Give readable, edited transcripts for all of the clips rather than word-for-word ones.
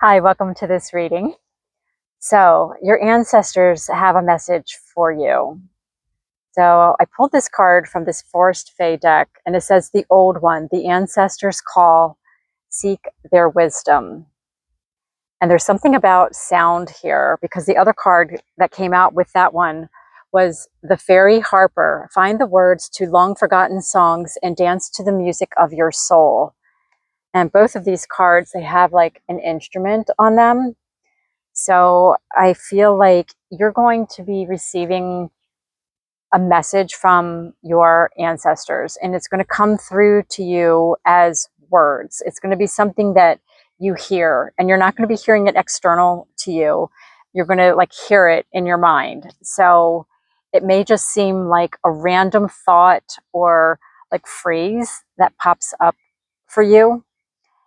Hi, welcome to this reading. So, your ancestors have a message for you. So, I pulled this card from this Forest Fae deck, and it says the old one, the ancestors call, seek their wisdom. And there's something about sound here because the other card that came out with that one was the fairy harper. Find the words to long forgotten songs and dance to the music of your soul. And both of these cards, they have like an instrument on them. So I feel like you're going to be receiving a message from your ancestors, and it's going to come through to you as words. It's going to be something that you hear, and you're not going to be hearing it external to you. You're going to like hear it in your mind. So it may just seem like a random thought or like phrase that pops up for you.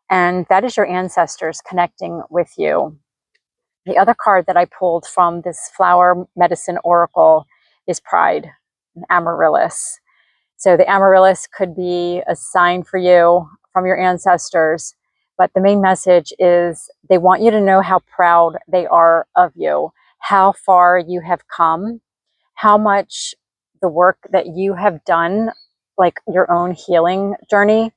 And that is your ancestors connecting with you. The other card that I pulled from this flower medicine oracle is Pride, an amaryllis. So the amaryllis could be a sign for you from your ancestors, but the main message is they want you to know how proud they are of you, how far you have come, how much the work that you have done, like your own healing journey,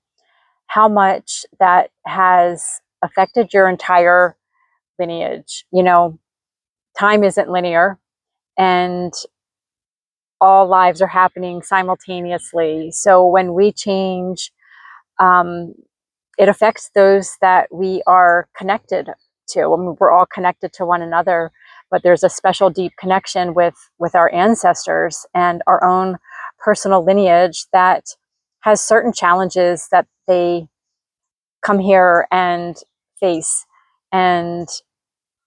how much that has affected your entire lineage. You know, time isn't linear, and all lives are happening simultaneously. So when we change, um, it affects those that we are connected to. I mean, we're all connected to one another, but there's a special deep connection with our ancestors and our own personal lineage that has certain challenges that they come here and face and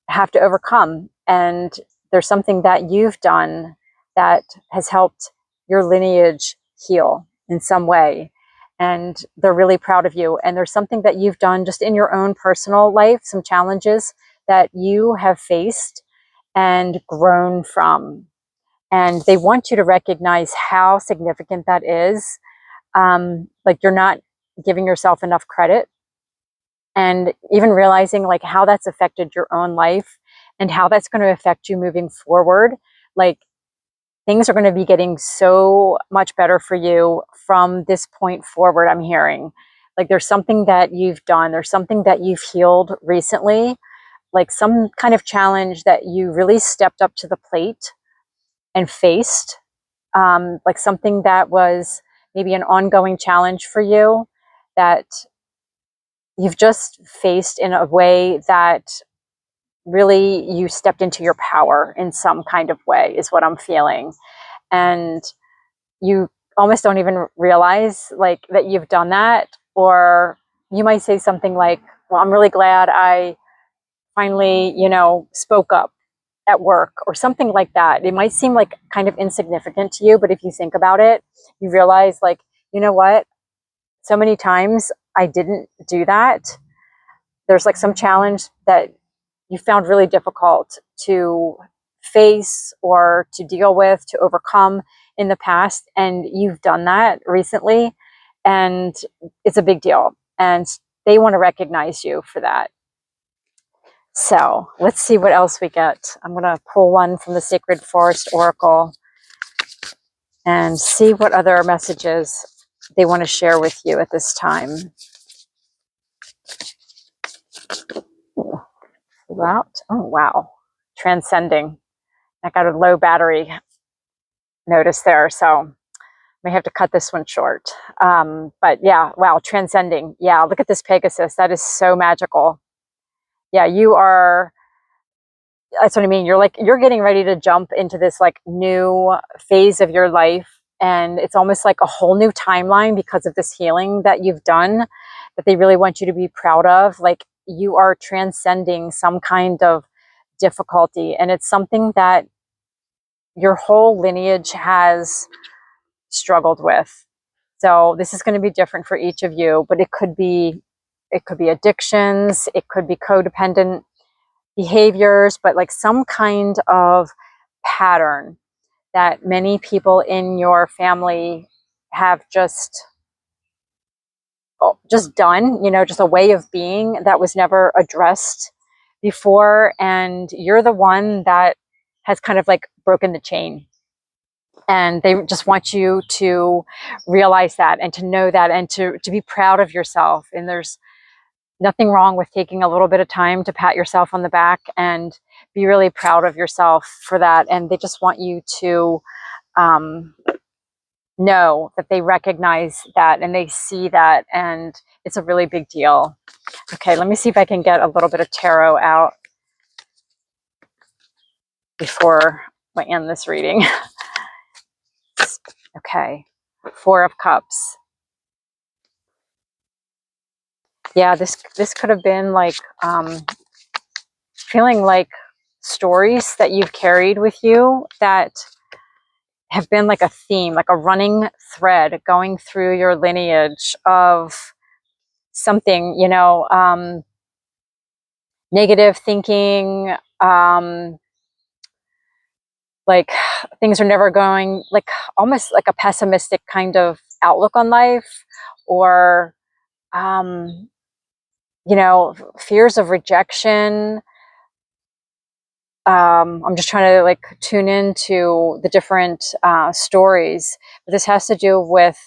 have to overcome. And there's something that you've done that has helped your lineage heal in some way. And they're really proud of you. And there's something that you've done just in your own personal life, some challenges that you have faced and grown from. And they want you to recognize how significant that is. Like you're not giving yourself enough credit, and even realizing like how that's affected your own life and how that's going to affect you moving forward. Like things are going to be getting so much better for you from this point forward. I'm hearing like there's something that you've done, there's something that you've healed recently, like some kind of challenge that you really stepped up to the plate and faced, like something that was maybe an ongoing challenge for you that you've just faced in a way that really you stepped into your power in some kind of way, is what I'm feeling. And you almost don't even realize like that you've done that. Or you might say something like, well, I'm really glad I finally, spoke up at work or something like that. It might seem like kind of insignificant to you, but if you think about it, you realize like, you know what? So many times I didn't do that. There's like some challenge that you found really difficult to face or to deal with, to overcome in the past, and you've done that recently, and it's a big deal, and they want to recognize you for that. So let's see what else we get. I'm going to pull one from the Sacred Forest Oracle and see what other messages they want to share with you at this time. Out. Oh, wow. Transcending. I got a low battery notice there, so may have to cut this one short. But yeah, wow, transcending. Yeah, look at this Pegasus. That is so magical. Yeah, you are, that's what I mean. You're getting ready to jump into this like new phase of your life. And it's almost like a whole new timeline because of this healing that you've done that they really want you to be proud of. Like you are transcending some kind of difficulty. And it's something that your whole lineage has struggled with. So this is going to be different for each of you, but it could be addictions, it could be codependent behaviors, but like some kind of pattern that many people in your family have just done, just a way of being that was never addressed before, and you're the one that has kind of like broken the chain. And they just want you to realize that and to know that and to be proud of yourself. And there's nothing wrong with taking a little bit of time to pat yourself on the back and be really proud of yourself for that. And they just want you to know that they recognize that and they see that, and it's a really big deal. Okay, let me see if I can get a little bit of tarot out before I end this reading. Okay, Four of Cups. Yeah, this could have been like feeling like stories that you've carried with you that have been like a theme, like a running thread going through your lineage of something, you know, negative thinking, like things are never going, like almost like a pessimistic kind of outlook on life, or, you know, fears of rejection. I'm just trying to like tune into the different stories. But this has to do with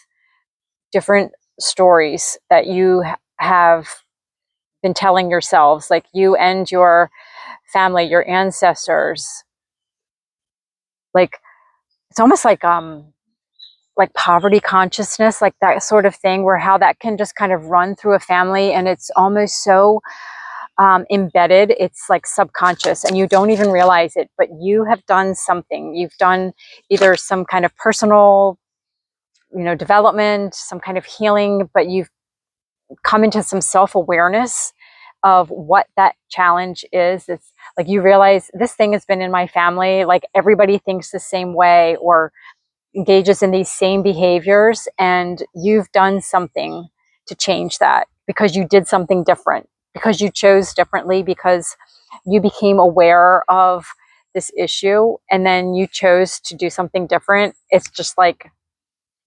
different stories that you have been telling yourselves, like you and your family, your ancestors. Like it's almost like poverty consciousness, like that sort of thing, where how that can just kind of run through a family, and it's almost so embedded, it's like subconscious, and you don't even realize it, but you have done something. You've done either some kind of personal, you know, development, some kind of healing, but you've come into some self-awareness of what that challenge is. It's like you realize this thing has been in my family, like everybody thinks the same way or engages in these same behaviors, and you've done something to change that because you did something different, because you chose differently, because you became aware of this issue and then you chose to do something different. It's just like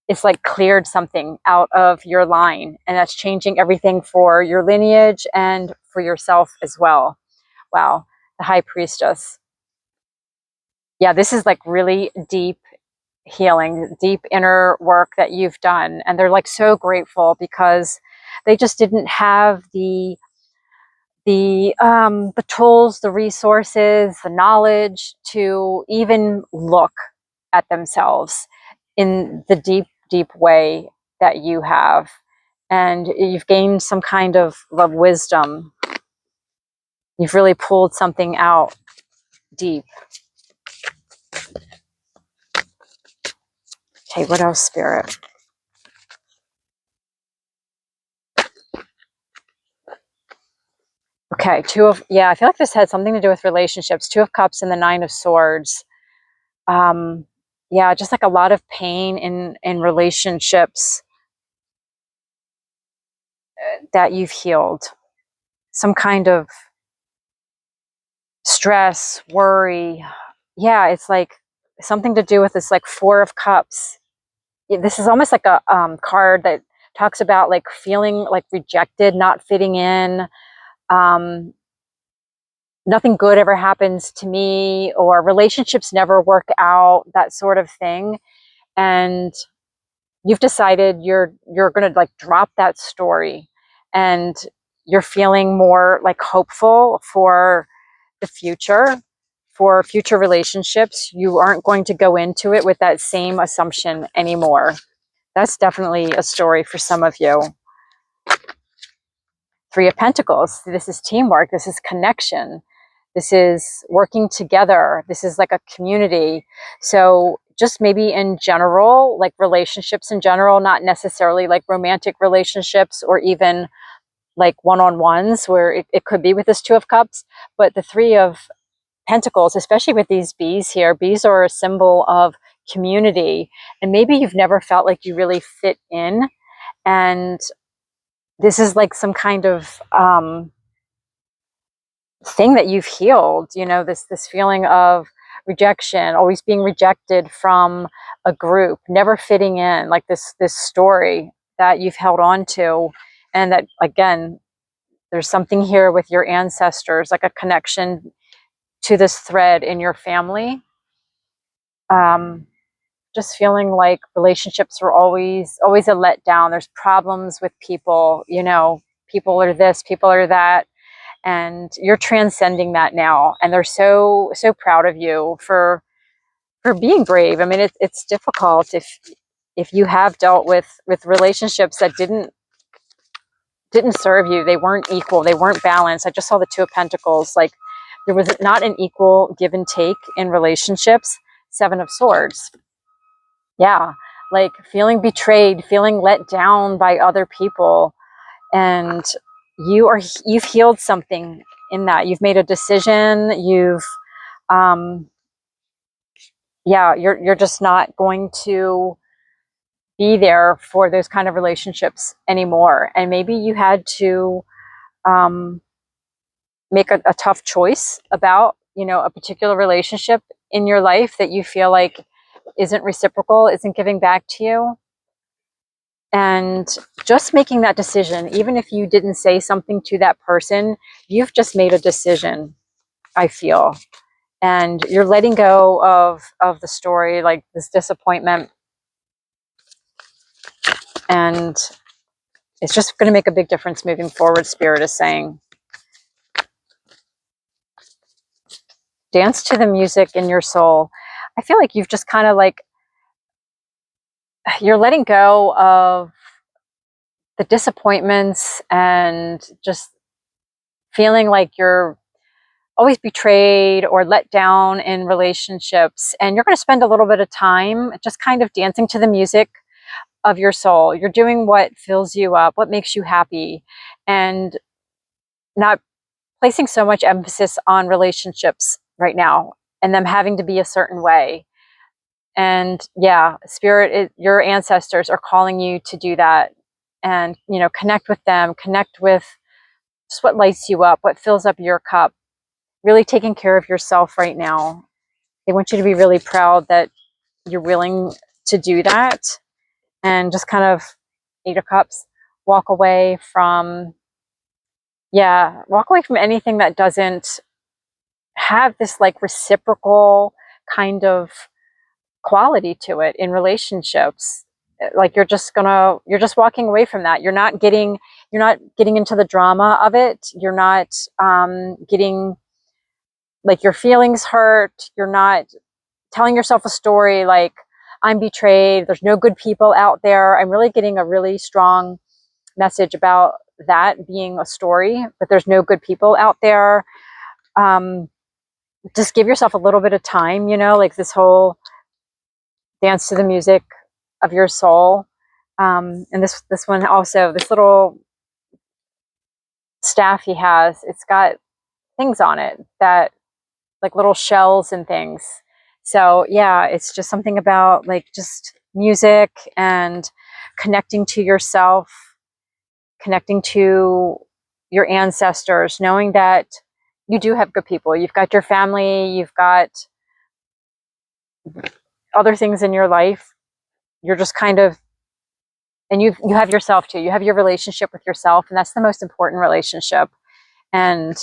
it's like cleared something out of your line, and that's changing everything for your lineage and for yourself as well. Wow, the High Priestess. Yeah, this is like really deep healing, deep inner work that you've done, and they're like so grateful because they just didn't have the tools, the resources, the knowledge to even look at themselves in the deep way that you have. And you've gained some kind of wisdom. You've really pulled something out deep. Okay, what else, Spirit? Okay, yeah, I feel like this had something to do with relationships. Two of Cups and the Nine of Swords. Um, yeah, just like a lot of pain in relationships that you've healed. Some kind of stress, worry. Yeah, it's like something to do with this like Four of Cups. This is almost like a card that talks about like feeling like rejected, not fitting in. Um, Nothing good ever happens to me, or relationships never work out, that sort of thing. And you've decided you're going to like drop that story, and you're feeling more like hopeful for the future, for future relationships. You aren't going to go into it with that same assumption anymore. That's definitely a story for some of you. Three of Pentacles. This is teamwork. This is connection. This is working together. This is like a community. So just maybe in general, like relationships in general, not necessarily like romantic relationships or even like one-on-ones, where it could be with this Two of Cups, but the Three of Pentacles, especially with these bees here. Bees are a symbol of community, and maybe you've never felt like you really fit in, and this is like some kind of thing that you've healed, you know, this feeling of rejection, always being rejected from a group, never fitting in, like this story that you've held on to, and that again There's something here with your ancestors, like a connection to this thread in your family. Just feeling like relationships were always a letdown. There's problems with people, you know, people are this, people are that, and you're transcending that now. And they're so proud of you for being brave. I mean, it's difficult if you have dealt with relationships that didn't serve you. They weren't equal, they weren't balanced. I just saw the Two of Pentacles. Like, there was not an equal give and take in relationships. Seven of Swords. Yeah, like feeling betrayed, feeling let down by other people, and you've healed something in that. You've made a decision. You've yeah, you're just not going to be there for those kind of relationships anymore. And maybe you had to make a tough choice about, you know, a particular relationship in your life that you feel like isn't reciprocal, isn't giving back to you. And just making that decision, even if you didn't say something to that person, you've just made a decision, I feel. And you're letting go of the story, like this disappointment. And it's just going to make a big difference moving forward, Spirit is saying. Dance to the music in your soul. I feel like you've just kind of like, you're letting go of the disappointments and just feeling like you're always betrayed or let down in relationships. And you're going to spend a little bit of time just kind of dancing to the music of your soul. You're doing what fills you up, what makes you happy, and not placing so much emphasis on relationships right now and them having to be a certain way. And yeah, Spirit, your ancestors are calling you to do that, and, you know, connect with them, connect with just what lights you up, what fills up your cup, really taking care of yourself right now. They want you to be really proud that you're willing to do that, and just kind of, Eight of Cups, walk away from, yeah, walk away from anything that doesn't have this like reciprocal kind of quality to it in relationships. Like you're just walking away from that. You're not getting into the drama of it. You're not getting like your feelings hurt. You're not telling yourself a story like, I'm betrayed, there's no good people out there. I'm really getting a really strong message about that being a story, but there's no good people out there. Just give yourself a little bit of time, you know, like this whole dance to the music of your soul. And this one also, this little staff he has, it's got things on it that, like little shells and things. So yeah, it's just something about like just music and connecting to yourself, connecting to your ancestors, knowing that you do have good people. You've got your family, you've got other things in your life. You're just kind of, and you have yourself too. You have your relationship with yourself, and that's the most important relationship. And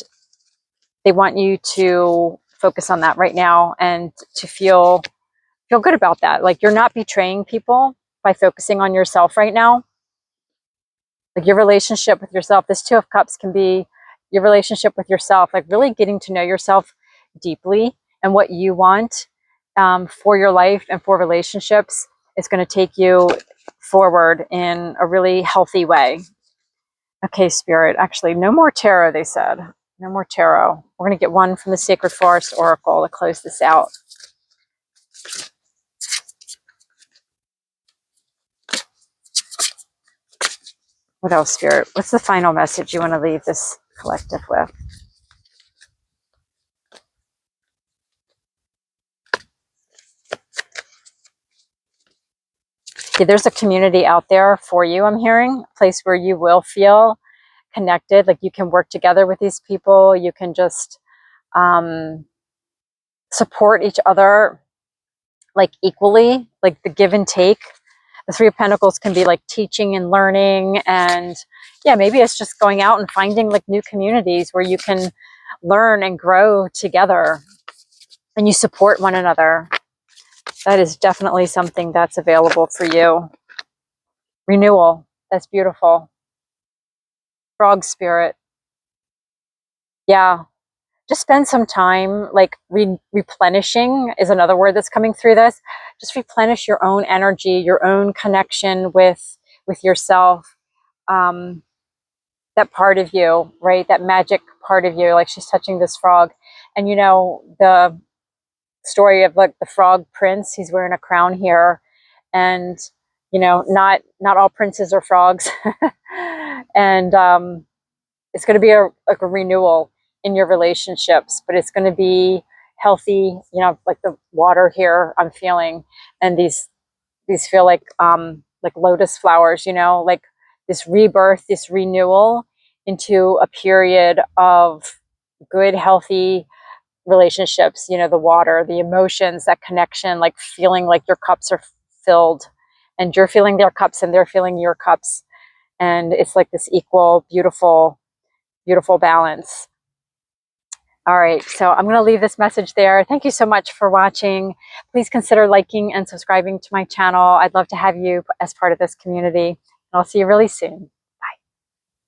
they want you to focus on that right now and to feel good about that. Like you're not betraying people by focusing on yourself right now. Like your relationship with yourself, this Two of Cups can be your relationship with yourself, like really getting to know yourself deeply and what you want for your life and for relationships is going to take you forward in a really healthy way. Okay, Spirit, actually, no more tarot, they said. No more tarot. We're going to get one from the Sacred Forest Oracle to close this out. What else, Spirit? What's the final message you want to leave this collective with? Okay, there's a community out there for you, I'm hearing. A place where you will feel connected. Like you can work together with these people. You can just support each other like equally, like the give and take. The Three of Pentacles can be like teaching and learning, and yeah, maybe it's just going out and finding like new communities where you can learn and grow together and you support one another. That is definitely something that's available for you. Renewal. That's beautiful. Frog spirit. Yeah. Just spend some time like replenishing is another word that's coming through this. Just replenish your own energy, your own connection with yourself. That part of you, right? That magic part of you, like she's touching this frog. And you know, the story of like the frog prince, he's wearing a crown here. And, you know, not all princes are frogs. And it's going to be like a renewal in your relationships, but it's going to be healthy, you know, like the water here I'm feeling, and these feel like lotus flowers, you know, like this rebirth, this renewal into a period of good, healthy relationships, you know, the water, the emotions, that connection, like feeling like your cups are filled and you're feeling their cups and they're feeling your cups. And it's like this equal, beautiful, beautiful balance. All right, so I'm going to leave this message there. Thank you so much for watching. Please consider liking and subscribing to my channel. I'd love to have you as part of this community. And I'll see you really soon.